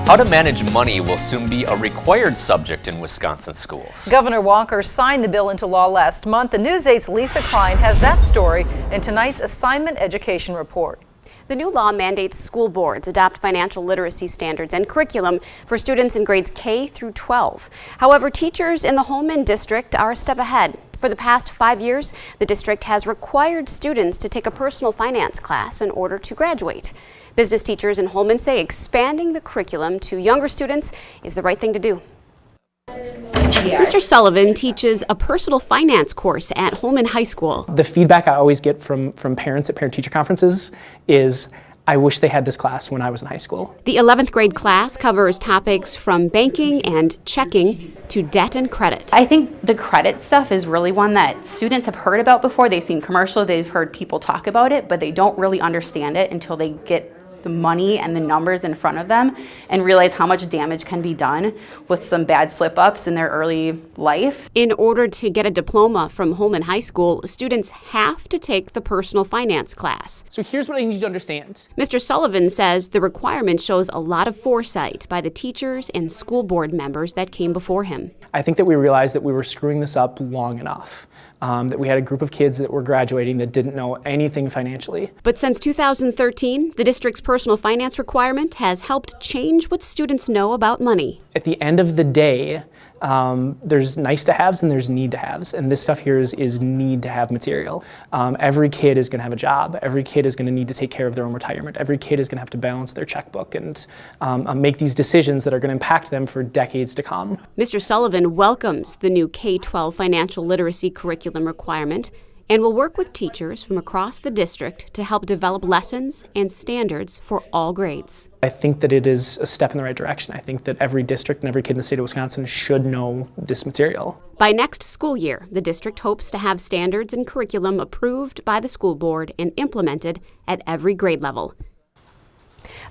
How to manage money will soon be a required subject in Wisconsin schools. Governor Walker signed the bill into law last month. The News 8's Lisa Klein has that story in tonight's Assignment Education Report. The new law mandates school boards adopt financial literacy standards and curriculum for students in grades K through 12. However, teachers in the Holmen district are a step ahead. For the past 5 years, the district has required students to take a personal finance class in order to graduate. Business teachers in Holmen say expanding the curriculum to younger students is the right thing to do. Mr. Sullivan teaches a personal finance course at Holmen High School. The feedback I always get from parents at parent-teacher conferences is, I wish they had this class when I was in high school. The 11th grade class covers topics from banking and checking to debt and credit. I think the credit stuff is really one that students have heard about before. They've seen commercials, they've heard people talk about it, but they don't really understand it until they get the money and the numbers in front of them and realize how much damage can be done with some bad slip-ups in their early life. In order to get a diploma from Holmen High School, students have to take the personal finance class. So here's what I need you to understand. Mr. Sullivan says the requirement shows a lot of foresight by the teachers and school board members that came before him. I think that we realized that we were screwing this up long enough, that we had a group of kids that were graduating that didn't know anything financially. But since 2013, the district's personal finance requirement has helped change what students know about money. At the end of the day, there's nice to haves and there's need to haves, and this stuff here is need to have material. Every kid is going to have a job. Every kid is going to need to take care of their own retirement. Every kid is going to have to balance their checkbook and make these decisions that are going to impact them for decades to come. Mr. Sullivan welcomes the new K-12 financial literacy curriculum requirement and will work with teachers from across the district to help develop lessons and standards for all grades. I think that it is a step in the right direction. I think that every district and every kid in the state of Wisconsin should know this material. By next school year, the district hopes to have standards and curriculum approved by the school board and implemented at every grade level.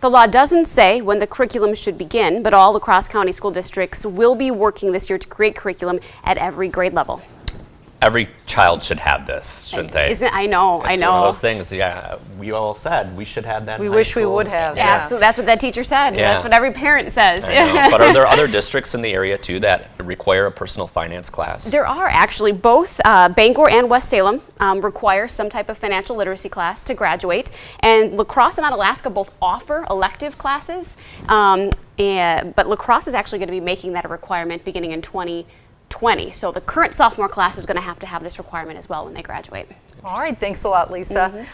The law doesn't say when the curriculum should begin, but all La Crosse County school districts will be working this year to create curriculum at every grade level. Every child should have this, shouldn't they? I know. It's one of those things, yeah, we all said we should have that in high wish school. we would have. Yeah. Absolutely, that's what that teacher said. Yeah. That's what every parent says. But are there other districts in the area too that require a personal finance class? There are actually. Both Bangor and West Salem require some type of financial literacy class to graduate, and La Crosse and Onalaska both offer elective classes, but La Crosse is actually going to be making that a requirement beginning in 2020. So the current sophomore class is going to have this requirement as well when they graduate. All right, thanks a lot, Lisa.